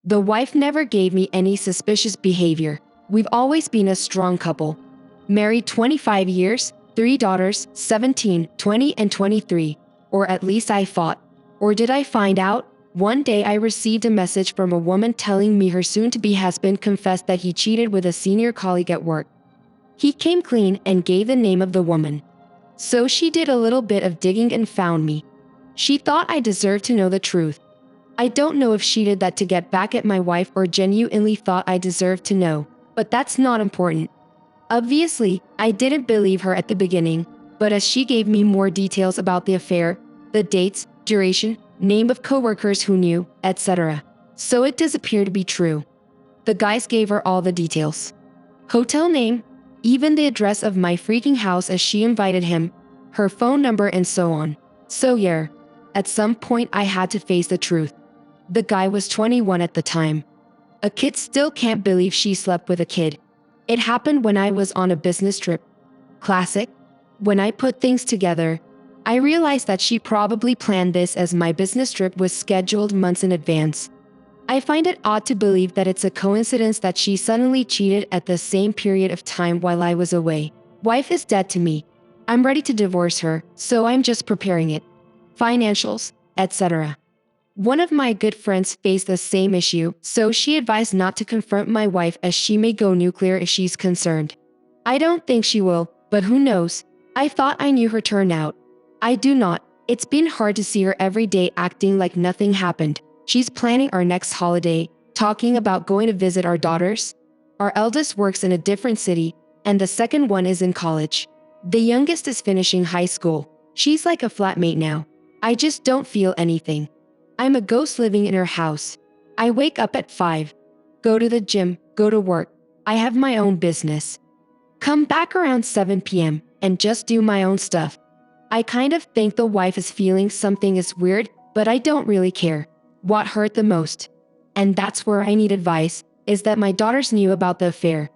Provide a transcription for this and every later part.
The wife never gave me any suspicious behavior. We've always been a strong couple. Married 25 years, 3 daughters, 17, 20 and 23. Or at least I thought. Or did I find out? One day I received a message from a woman telling me her soon-to-be husband confessed that he cheated with a senior colleague at work. He came clean and gave the name of the woman. So she did a little bit of digging and found me. She thought I deserved to know the truth. I don't know if she did that to get back at my wife or genuinely thought I deserved to know, but that's not important. Obviously, I didn't believe her at the beginning, but as she gave me more details about the affair, the dates, duration, name of coworkers who knew, etc. So it does appear to be true. The guys gave her all the details. Hotel name, even the address of my freaking house as she invited him, her phone number and so on. So yeah, at some point I had to face the truth. The guy was 21 at the time. A kid still can't believe she slept with a kid. It happened when I was on a business trip. Classic. When I put things together, I realized that she probably planned this as my business trip was scheduled months in advance. I find it odd to believe that it's a coincidence that she suddenly cheated at the same period of time while I was away. Wife is dead to me. I'm ready to divorce her, so I'm just preparing it. Financials, etc. One of my good friends faced the same issue, so she advised not to confront my wife as she may go nuclear if she's concerned. I don't think she will, but who knows? I thought I knew her turnout. I do not. It's been hard to see her every day acting like nothing happened. She's planning our next holiday, talking about going to visit our daughters. Our eldest works in a different city, and the second one is in college. The youngest is finishing high school. She's like a flatmate now. I just don't feel anything. I'm a ghost living in her house. I wake up at 5. Go to the gym, go to work. I have my own business. Come back around 7 p.m. and just do my own stuff. I kind of think the wife is feeling something is weird, but I don't really care. What hurt the most, and that's where I need advice, is that my daughters knew about the affair.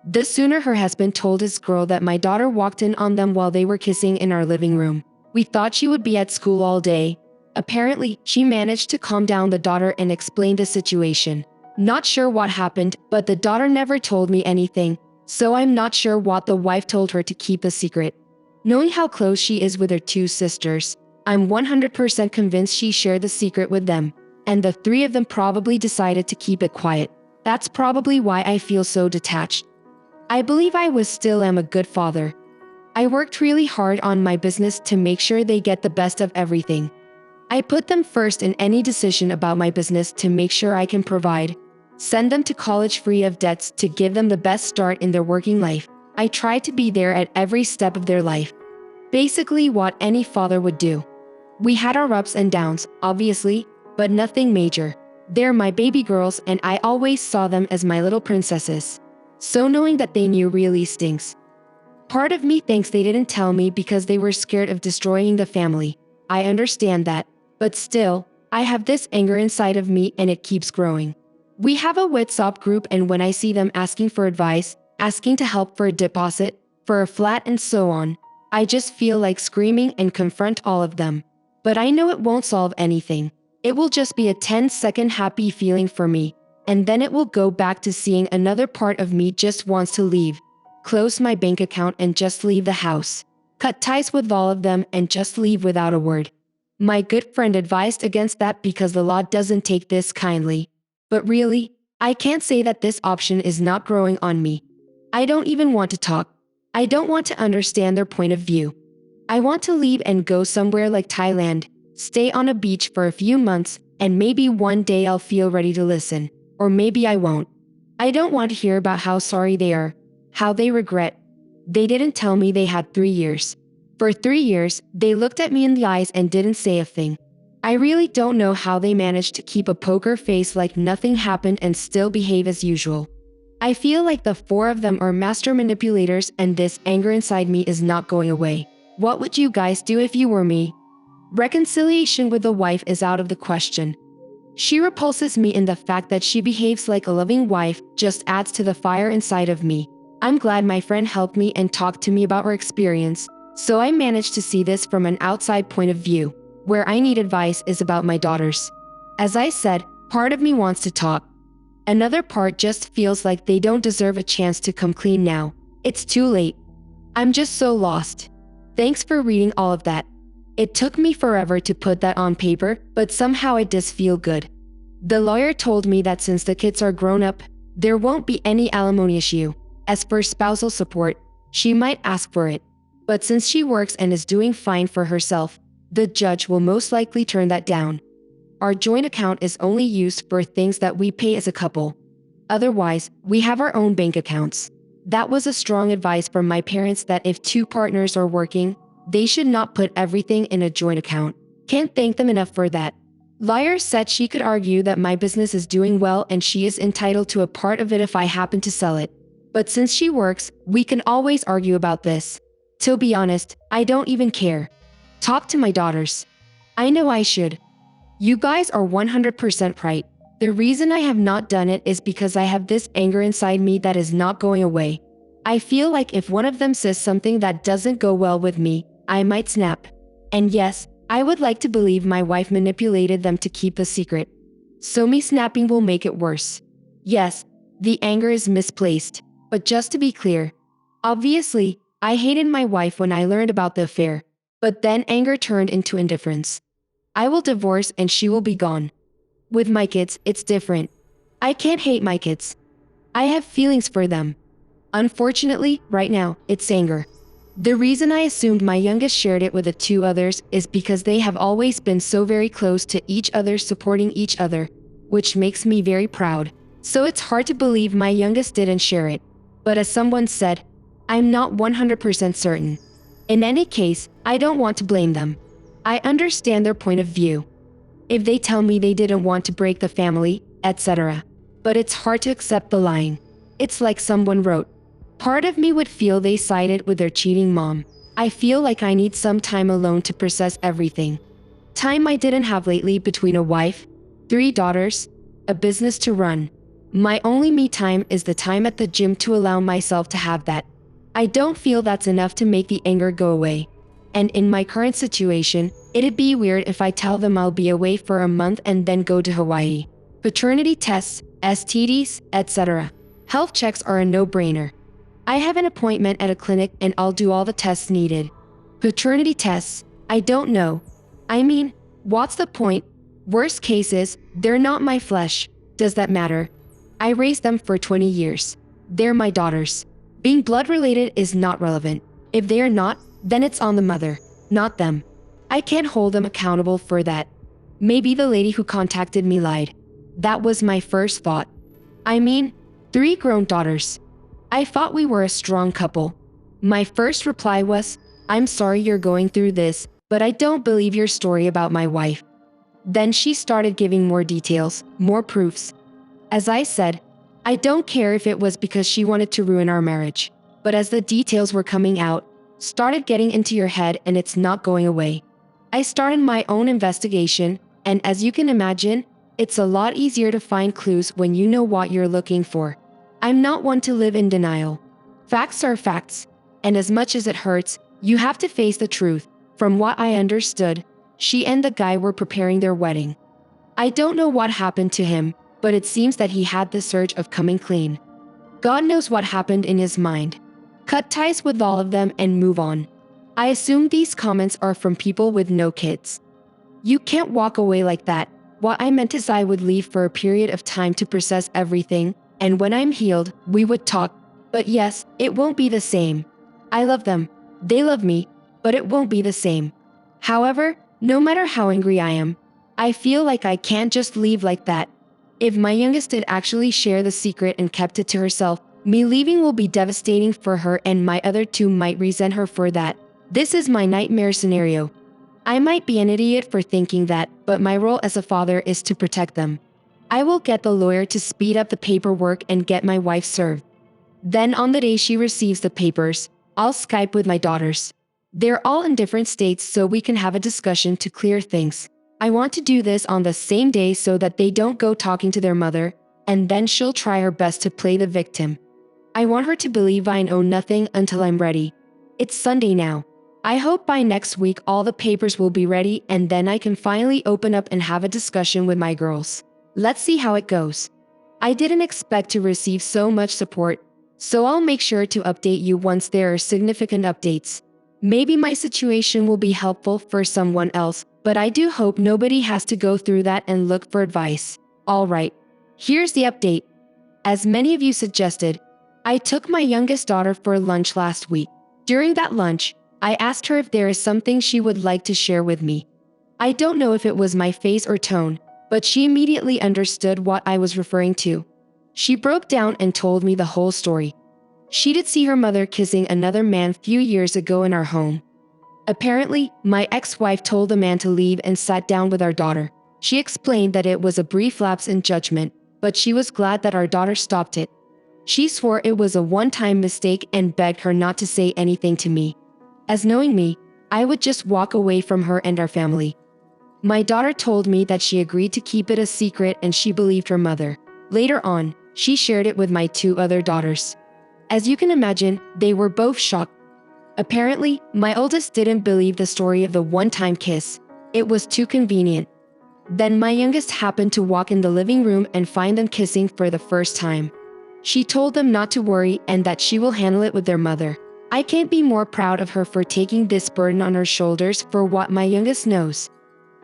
The sooner her husband told his girl that my daughter walked in on them while they were kissing in our living room. We thought she would be at school all day. Apparently, she managed to calm down the daughter and explain the situation. Not sure what happened, but the daughter never told me anything, so I'm not sure what the wife told her to keep a secret. Knowing how close she is with her 2 sisters, I'm 100% convinced she shared the secret with them, and the 3 of them probably decided to keep it quiet. That's probably why I feel so detached. I believe I still am a good father. I worked really hard on my business to make sure they get the best of everything. I put them first in any decision about my business to make sure I can provide. Send them to college free of debts to give them the best start in their working life. I try to be there at every step of their life. Basically what any father would do. We had our ups and downs, obviously, but nothing major. They're my baby girls and I always saw them as my little princesses. So knowing that they knew really stinks. Part of me thinks they didn't tell me because they were scared of destroying the family. I understand that, but still, I have this anger inside of me and it keeps growing. We have a WhatsApp group and when I see them asking for advice, asking to help for a deposit, for a flat and so on, I just feel like screaming and confront all of them. But I know it won't solve anything. It will just be a 10-second happy feeling for me, and then it will go back to seeing another part of me just wants to leave. Close my bank account and just leave the house. Cut ties with all of them and just leave without a word. My good friend advised against that because the law doesn't take this kindly. But really, I can't say that this option is not growing on me. I don't even want to talk. I don't want to understand their point of view. I want to leave and go somewhere like Thailand, stay on a beach for a few months, and maybe one day I'll feel ready to listen. Or maybe I won't. I don't want to hear about how sorry they are, how they regret. They didn't tell me they had 3 years. For 3 years, they looked at me in the eyes and didn't say a thing. I really don't know how they managed to keep a poker face like nothing happened and still behave as usual. I feel like the 4 of them are master manipulators and this anger inside me is not going away. What would you guys do if you were me? Reconciliation with the wife is out of the question. She repulses me in the fact that she behaves like a loving wife just adds to the fire inside of me. I'm glad my friend helped me and talked to me about her experience, so I managed to see this from an outside point of view. Where I need advice is about my daughters. As I said, Part of me wants to talk. Another part just feels like they don't deserve a chance to come clean now. It's too late. I'm just so lost. Thanks for reading all of that. It took me forever to put that on paper, but somehow it does feel good. The lawyer told me that since the kids are grown up, there won't be any alimony issue. As for spousal support, she might ask for it. But since she works and is doing fine for herself, the judge will most likely turn that down. Our joint account is only used for things that we pay as a couple. Otherwise, we have our own bank accounts. That was a strong advice from my parents that if two partners are working, they should not put everything in a joint account. Can't thank them enough for that. Lawyer said she could argue that my business is doing well and she is entitled to a part of it if I happen to sell it. But since she works, we can always argue about this. To be honest, I don't even care. Talk to my daughters. I know I should. You guys are 100% right. The reason I have not done it is because I have this anger inside me that is not going away. I feel like if one of them says something that doesn't go well with me, I might snap. And yes, I would like to believe my wife manipulated them to keep the secret. So me snapping will make it worse. Yes, the anger is misplaced. But just to be clear, obviously, I hated my wife when I learned about the affair. But then anger turned into indifference. I will divorce and she will be gone. With my kids, it's different. I can't hate my kids. I have feelings for them. Unfortunately, right now, it's anger. The reason I assumed my youngest shared it with the two others is because they have always been so very close to each other, supporting each other, which makes me very proud. So it's hard to believe my youngest didn't share it. But as someone said, I'm not 100% certain. In any case, I don't want to blame them. I understand their point of view. If they tell me they didn't want to break the family, etc. But it's hard to accept the lying. It's like someone wrote, part of me would feel they sided with their cheating mom. I feel like I need some time alone to process everything. Time I didn't have lately between a wife, 3 daughters, a business to run. My only me time is the time at the gym to allow myself to have that. I don't feel that's enough to make the anger go away. And in my current situation, it'd be weird if I tell them I'll be away for a month and then go to Hawaii. Paternity tests, STDs, etc. Health checks are a no-brainer. I have an appointment at a clinic and I'll do all the tests needed. Paternity tests, I don't know. I mean, what's the point? Worst case is, they're not my flesh. Does that matter? I raised them for 20 years. They're my daughters. Being blood-related is not relevant. If they are not, then it's on the mother, not them. I can't hold them accountable for that. Maybe the lady who contacted me lied. That was my first thought. I mean, 3 grown daughters. I thought we were a strong couple. My first reply was, I'm sorry you're going through this, but I don't believe your story about my wife. Then she started giving more details, more proofs. As I said, I don't care if it was because she wanted to ruin our marriage. But as the details were coming out, started getting into your head and it's not going away. I started my own investigation, and as you can imagine, it's a lot easier to find clues when you know what you're looking for. I'm not one to live in denial. Facts are facts, and as much as it hurts, you have to face the truth. From what I understood, she and the guy were preparing their wedding. I don't know what happened to him, but it seems that he had the surge of coming clean. God knows what happened in his mind. Cut ties with all of them and move on. I assume these comments are from people with no kids. You can't walk away like that. What I meant is I would leave for a period of time to process everything, and when I'm healed, we would talk. But yes, it won't be the same. I love them. They love me, but it won't be the same. However, no matter how angry I am, I feel like I can't just leave like that. If my youngest did actually share the secret and kept it to herself, me leaving will be devastating for her and my other 2 might resent her for that. This is my nightmare scenario. I might be an idiot for thinking that, but my role as a father is to protect them. I will get the lawyer to speed up the paperwork and get my wife served. Then on the day she receives the papers, I'll Skype with my daughters. They're all in different states so we can have a discussion to clear things. I want to do this on the same day so that they don't go talking to their mother, and then she'll try her best to play the victim. I want her to believe I know nothing until I'm ready. It's Sunday now. I hope by next week all the papers will be ready and then I can finally open up and have a discussion with my girls. Let's see how it goes. I didn't expect to receive so much support, so I'll make sure to update you once there are significant updates. Maybe my situation will be helpful for someone else, but I do hope nobody has to go through that and look for advice. Alright, here's the update. As many of you suggested, I took my youngest daughter for lunch last week. During that lunch, I asked her if there is something she would like to share with me. I don't know if it was my face or tone, but she immediately understood what I was referring to. She broke down and told me the whole story. She did see her mother kissing another man few years ago in our home. Apparently, my ex-wife told the man to leave and sat down with our daughter. She explained that it was a brief lapse in judgment, but she was glad that our daughter stopped it. She swore it was a one-time mistake and begged her not to say anything to me. As knowing me, I would just walk away from her and our family. My daughter told me that she agreed to keep it a secret and she believed her mother. Later on, she shared it with my 2 other daughters. As you can imagine, they were both shocked. Apparently, my oldest didn't believe the story of the one-time kiss. It was too convenient. Then my youngest happened to walk in the living room and find them kissing for the first time. She told them not to worry and that she will handle it with their mother. I can't be more proud of her for taking this burden on her shoulders for what my youngest knows.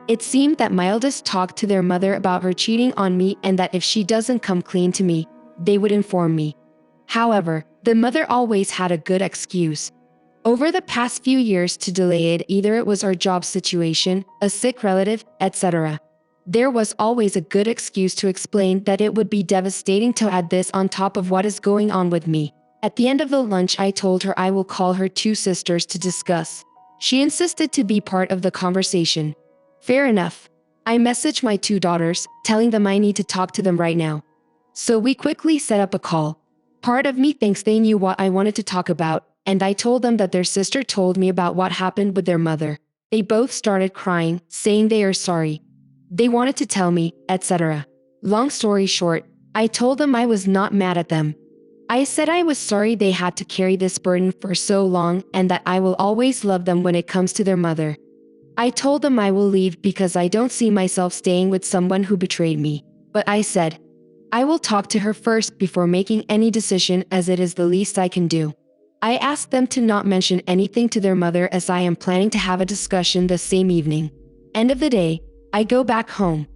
It seemed that my eldest talked to their mother about her cheating on me and that if she doesn't come clean to me, they would inform me. However, the mother always had a good excuse. Over the past few years to delay it, either it was our job situation, a sick relative, etc. There was always a good excuse to explain that it would be devastating to add this on top of what is going on with me. At the end of the lunch, I told her I will call her 2 sisters to discuss. She insisted to be part of the conversation. Fair enough. I messaged my 2 daughters, telling them I need to talk to them right now. So we quickly set up a call. Part of me thinks they knew what I wanted to talk about, and I told them that their sister told me about what happened with their mother. They both started crying, saying they are sorry. They wanted to tell me, etc. Long story short, I told them I was not mad at them. I said I was sorry they had to carry this burden for so long and that I will always love them when it comes to their mother. I told them I will leave because I don't see myself staying with someone who betrayed me. But I said, I will talk to her first before making any decision as it is the least I can do. I asked them to not mention anything to their mother as I am planning to have a discussion the same evening. End of the day, I go back home.